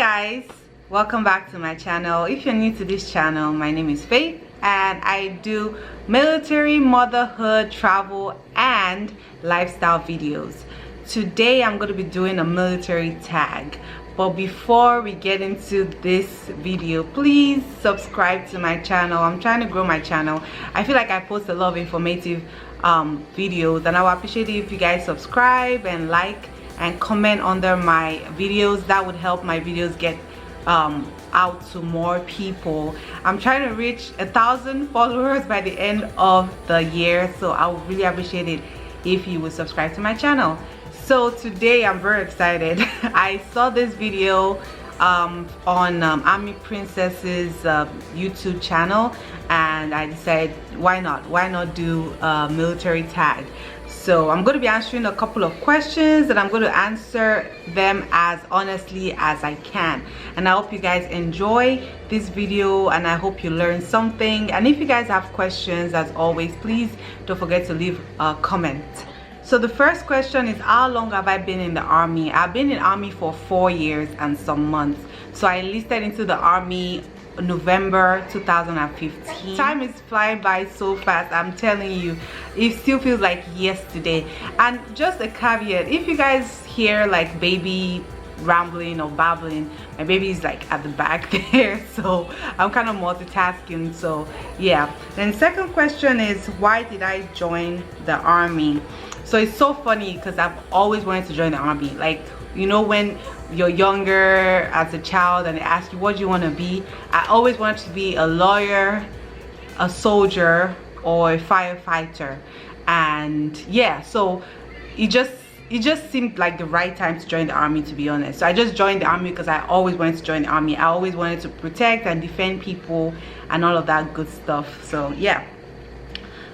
guys, welcome back to my channel. If you're new to this channel, my name is Faith and I do military, motherhood, travel and lifestyle videos. Today I'm going to be doing a military tag, but before we get into this video, please subscribe to my channel. I'm trying to grow my channel. I feel like I post a lot of informative videos, and I would appreciate it if you guys subscribe and like and comment under my videos. That would help my videos get out to more people. I'm trying to reach 1,000 followers by the end of the year, so I would really appreciate it if you would subscribe to my channel. So today I'm very excited. I saw this video on Army Princess's YouTube channel, and I decided why not do a military tag. So I'm going to be answering a couple of questions, and I'm going to answer them as honestly as I can. And I hope you guys enjoy this video, and I hope you learn something. And if you guys have questions, as always, please don't forget to leave a comment. So the first question is, how long have I been in the Army? I've been in the Army for 4 years and some months. So I enlisted into the Army November 2015. Time is flying by so fast, I'm telling you. It still feels like yesterday. And just a caveat, if you guys hear like baby rambling or babbling, my baby is like at the back there, so I'm kind of multitasking. So yeah. Then second question is, why did I join the Army? So it's so funny because I've always wanted to join the Army. Like, you know, when you're younger as a child and they ask you what do you want to be, I always wanted to be a lawyer, a soldier, or a firefighter. And yeah, so it just seemed like the right time to join the Army, to be honest. So I just joined the Army because I always wanted to join the Army. I always wanted to protect and defend people and all of that good stuff. So yeah.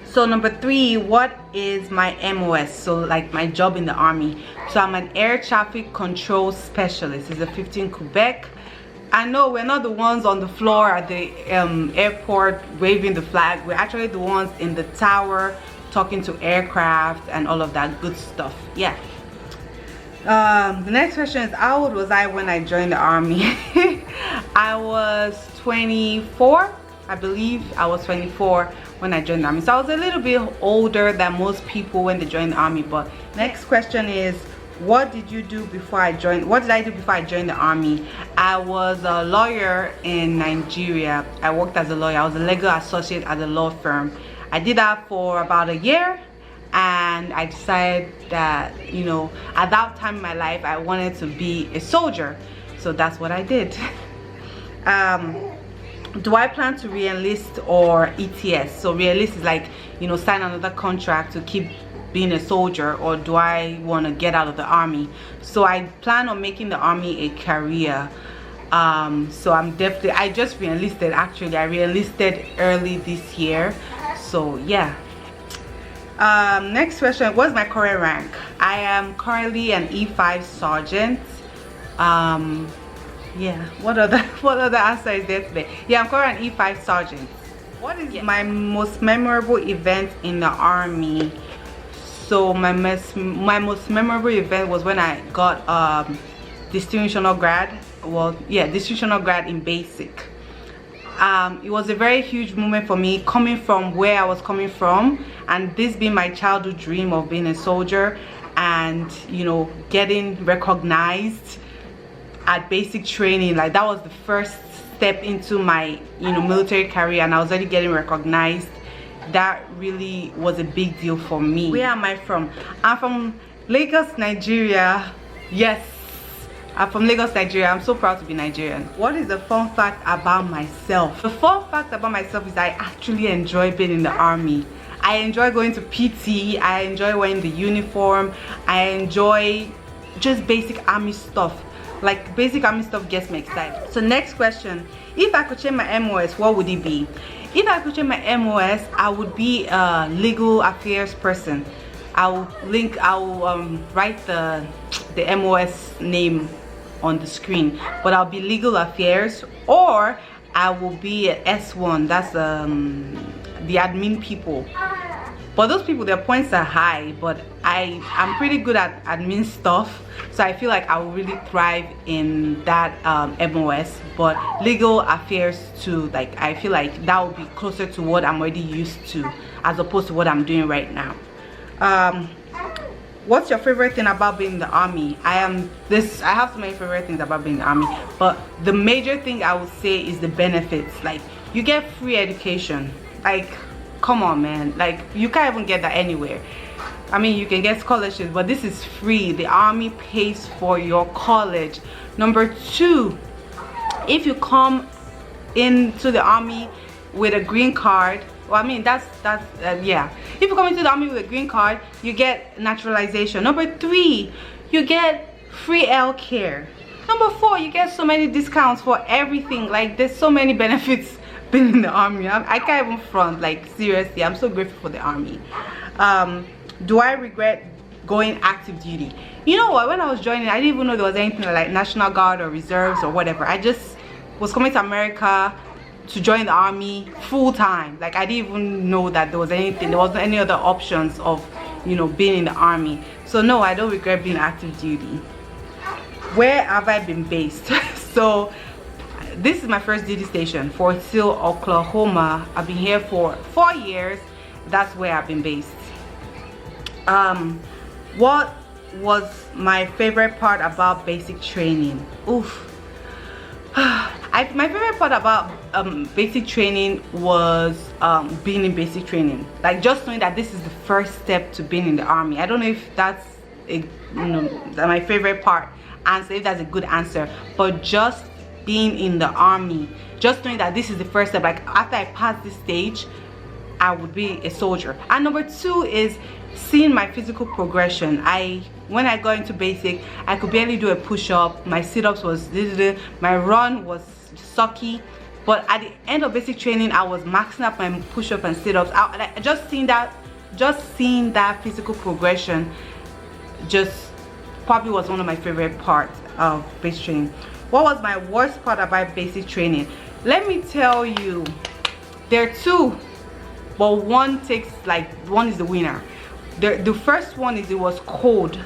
So number 3, what is my MOS? So like my job in the Army. So I'm an air traffic control specialist. It's a 15 Quebec. I know we're not the ones on the floor at the airport waving the flag. We're actually the ones in the tower talking to aircraft and all of that good stuff. Yeah. The next question is, how old was I when I joined the Army? I was 24. I believe I was 24 when I joined the Army. So I was a little bit older than most people when they joined the Army. But next question is, what did you do before I joined? What did I do before I joined the Army? I was a lawyer in Nigeria. I worked as a lawyer. I was a legal associate at a law firm. I did that for about a year, and I decided that, you know, at that time in my life I wanted to be a soldier. So that's what I did. Do I plan to re-enlist or ETS? So re-enlist is like, you know, sign another contract to keep being a soldier, or do I want to get out of the Army? So I plan on making the Army a career. So I just re-enlisted. Actually, I re-enlisted early this year. So yeah. Next question, what's my current rank? I am currently an E5 sergeant. Yeah, what other answer is there today? Yeah, I'm currently an E5 sergeant. What is my most memorable event in the Army? So my most memorable event was when I got distinction grad. Well, yeah, distinction grad in basic. It was a very huge moment for me, coming from where I was coming from, and this being my childhood dream of being a soldier, and you know, getting recognized at basic training. Like, that was the first step into my, you know, military career, and I was already getting recognized. That really was a big deal for me. Where am I from? I'm from Lagos, Nigeria. Yes, I'm from Lagos, Nigeria. I'm so proud to be Nigerian. What is the fun fact about myself? The fun fact about myself is I actually enjoy being in the Army. I enjoy going to PT. I enjoy wearing the uniform. I enjoy just basic Army stuff. Like, basic Army stuff gets me excited. So next question, if I could change my MOS, what would it be? If I could change my MOS, I would be a legal affairs person. I'll write the MOS name on the screen, but I'll be legal affairs, or I will be a S1. That's the admin people. but those people, their points are high, but I'm pretty good at admin stuff, so I feel like I will really thrive in that MOS. But legal affairs too, like I feel like that will be closer to what I'm already used to as opposed to what I'm doing right now. What's your favorite thing about being in the army? I have so many favorite things about being in the army, but the major thing I would say is the benefits. Like, you get free education. Like, come on, man, like you can't even get that anywhere. I mean, you can get scholarships, but this is free. The army pays for your college. Number two, if you come into the army with a green card, well, I mean, yeah, if you come into the army with a green card, you get naturalization. Number three, you get free health care. Number four, you get so many discounts for everything. Like, there's so many benefits being in the army. I can't even front, like, seriously, I'm so grateful for the army. Do I regret going active duty? You know what, when I was joining, I didn't even know there was anything like National Guard or reserves or whatever. I just was coming to America to join the army full time. Like, I didn't even know that there was anything, there wasn't any other options of, you know, being in the army. So no, I don't regret being active duty. Where have I been based? So this is my first duty station, Fort Sill, Oklahoma. I've been here for 4 years. That's where I've been based. What was my favorite part about basic training? Oof. My favorite part about basic training was being in basic training. Like, just knowing that this is the first step to being in the army. I don't know if that's my favorite part answer, if that's a good answer, but just being in the army, just knowing that this is the first step. Like, after I pass this stage, I would be a soldier. And number two is seeing my physical progression. When I got into basic, I could barely do a push-up. My sit-ups was my run was sucky, but at the end of basic training, I was maxing up my push-up and sit-ups. Just seeing that physical progression just probably was one of my favorite parts of basic training. What was my worst part about basic training? Let me tell you, there are two, but one is the winner. The first one is, it was cold.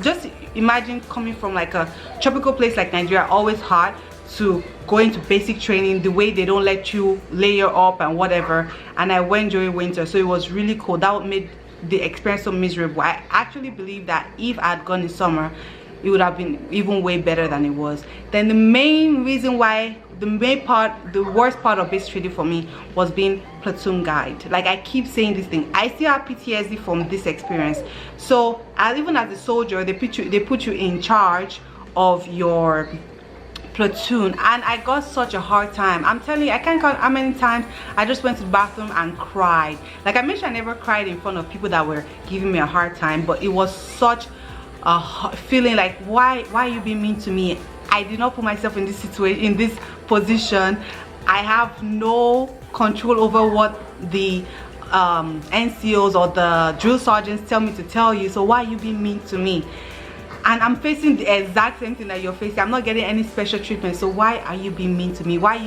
Just imagine coming from like a tropical place like Nigeria, always hot, to going to basic training, the way they don't let you layer up and whatever. And I went during winter, so it was really cold. That made the experience so miserable. I actually believe that if I had gone in summer, it would have been even way better than it was. Then the main reason why, the worst part of basic training for me was being platoon guide. Like, I keep saying this thing, I still have PTSD from this experience. So even as a soldier, they put you in charge of your platoon, and I got such a hard time. I'm telling you, I can't count how many times I just went to the bathroom and cried. Like, I mentioned, I never cried in front of people that were giving me a hard time, but it was such a feeling like, why are you being mean to me? I did not put myself in this situation, in this position. I have no control over what the NCOs or the drill sergeants tell me to tell you, so why are you being mean to me? And I'm facing the exact same thing that you're facing. I'm not getting any special treatment, so why are you being mean to me? Why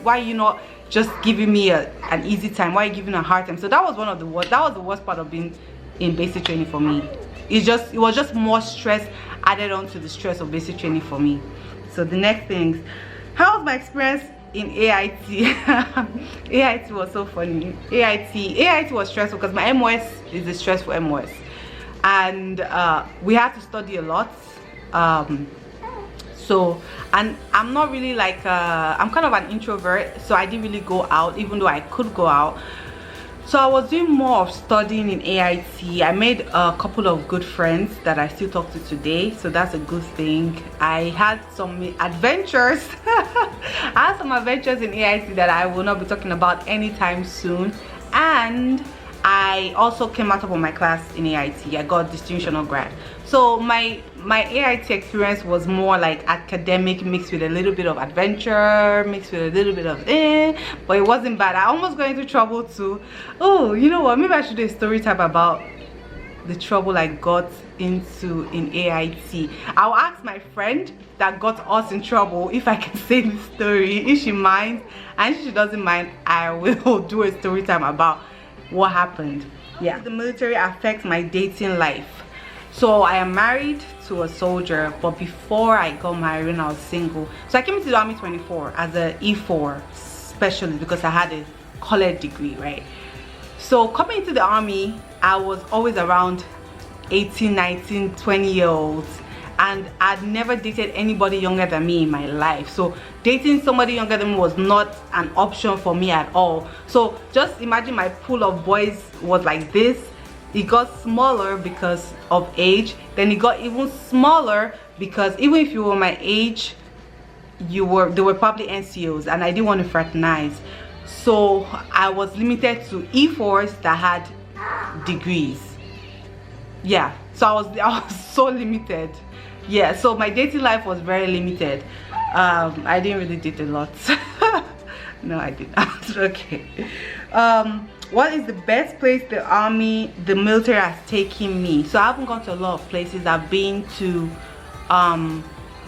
are you not just giving me an easy time? Why are you giving a hard time? So that was the worst part of being in basic training for me. It was just more stress added on to the stress of basic training for me. So the next thing, how was my experience in AIT? AIT was so funny. AIT was stressful because my MOS is a stressful MOS, and we had to study a lot. So, and I'm not really like I'm kind of an introvert, so I didn't really go out, even though I could go out. So I was doing more of studying in AIT. I made a couple of good friends that I still talk to today, so that's a good thing. I had some adventures. I had some adventures in AIT that I will not be talking about anytime soon. And I also came out of my class in AIT. I got distinction or grad. So my AIT experience was more like academic mixed with a little bit of adventure, mixed with a little bit of but it wasn't bad. I almost got into trouble too. Oh, you know what, maybe I should do a story time about the trouble I got into in AIT. I'll ask my friend that got us in trouble if I can say the story, if she minds, and if she doesn't mind, I will do a story time about what happened. Yeah, the military affects my dating life. So I am married to a soldier, but before I got married, when I was single, so I came into the army 24 as a E4 specialist because I had a college degree, right? So coming into the army, I was always around 18, 19, 20-year-olds, and I'd never dated anybody younger than me in my life. So dating somebody younger than me was not an option for me at all. So just imagine my pool of boys was like this. It got smaller because of age, then it got even smaller because even if you were my age, they were probably NCOs, and I didn't want to fraternize. So I was limited to E4s that had degrees. Yeah, so I was so limited. Yeah, so my dating life was very limited. I didn't really date a lot. No, I did not. Okay. What is the best place the military has taken me? So I haven't gone to a lot of places. I've been to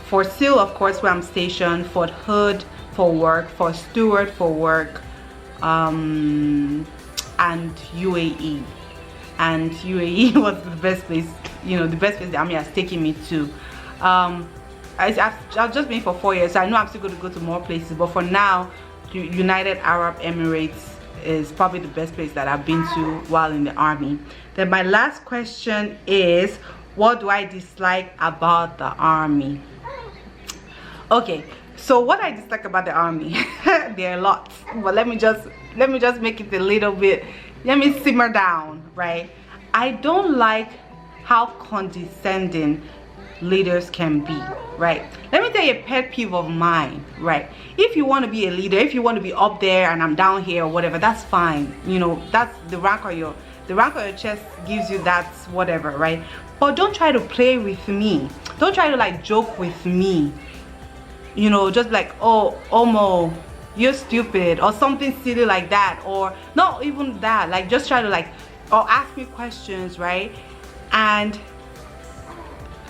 Fort Sill, of course, where I'm stationed, Fort Hood for work, Fort Stewart for work, and UAE. And UAE was the best place, you know, the best place the army has taken me to. I've just been for 4 years, so I know I'm still going to go to more places, but for now, United Arab Emirates is probably the best place that I've been to while in the army. Then my last question is, what do I dislike about the army? Okay, so what I dislike about the army, there are lots, but let me just make it a little bit, let me simmer down, right? I don't like how condescending leaders can be, right? Let me tell you a pet peeve of mine, right? If you want to be a leader, if you want to be up there and I'm down here or whatever, that's fine. You know, that's the rank on your chest gives you that whatever, right? But don't try to play with me. Don't try to like joke with me. You know, just like, oh, Omo, you're stupid, or something silly like that, or not even that, like just try to like, or ask me questions, right? And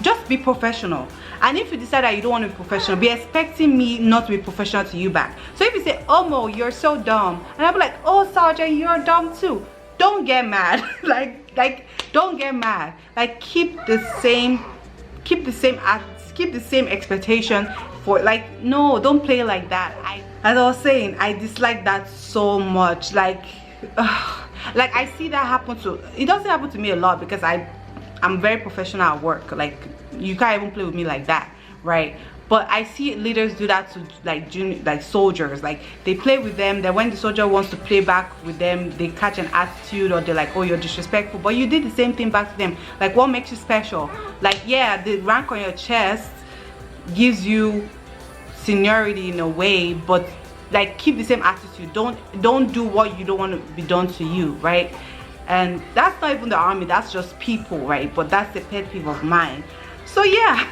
just be professional. And if you decide that you don't want to be professional, be expecting me not to be professional to you back. So if you say, Omo, you're so dumb, and I'll be like, oh, Sergeant, you're dumb too, don't get mad. like don't get mad. Like keep the same expectation for, like, no, don't play like that. As I was saying, I dislike that so much. Like I see that happen to, it doesn't happen to me a lot because I'm very professional at work. Like you can't even play with me like that, right? But I see leaders do that to like soldiers. Like they play with them, then when the soldier wants to play back with them, they catch an attitude, or they're like, oh, you're disrespectful, but you did the same thing back to them. Like, what makes you special? Like, yeah, the rank on your chest gives you seniority in a way, but like keep the same attitude. Don't do what you don't want to be done to you, right? And that's not even the army, that's just people, right? But that's the pet peeve of mine. So yeah,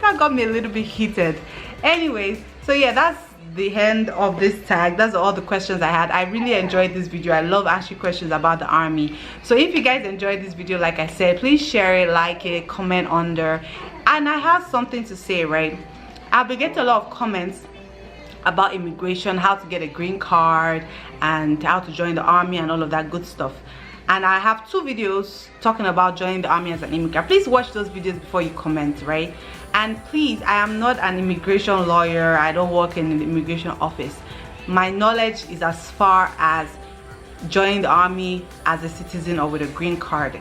that got me a little bit heated. Anyways, so yeah, that's the end of this tag. That's all the questions I had. I really enjoyed this video. I love asking questions about the army. So if you guys enjoyed this video, like I said, please share it, like it, comment under. And I have something to say, right? I've been getting a lot of comments about immigration, how to get a green card, and how to join the army and all of that good stuff. And I have 2 videos talking about joining the army as an immigrant. Please watch those videos before you comment, right? And please, I am not an immigration lawyer. I don't work in the immigration office. My knowledge is as far as joining the army as a citizen or with a green card.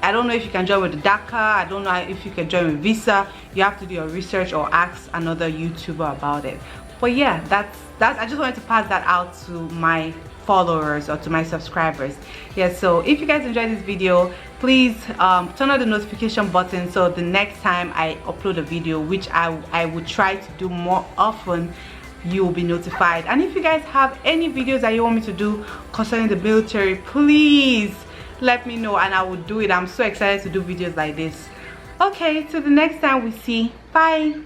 I don't know if you can join with the DACA. I don't know if you can join with visa. You have to do your research or ask another YouTuber about it. But yeah, that's I just wanted to pass that out to my followers or to my subscribers. Yeah, so if you guys enjoyed this video, please turn on the notification button so the next time I upload a video, which I would try to do more often, you will be notified. And if you guys have any videos that you want me to do concerning the military, please let me know and I will do it. I'm so excited to do videos like this. Okay, till the next time we see. Bye.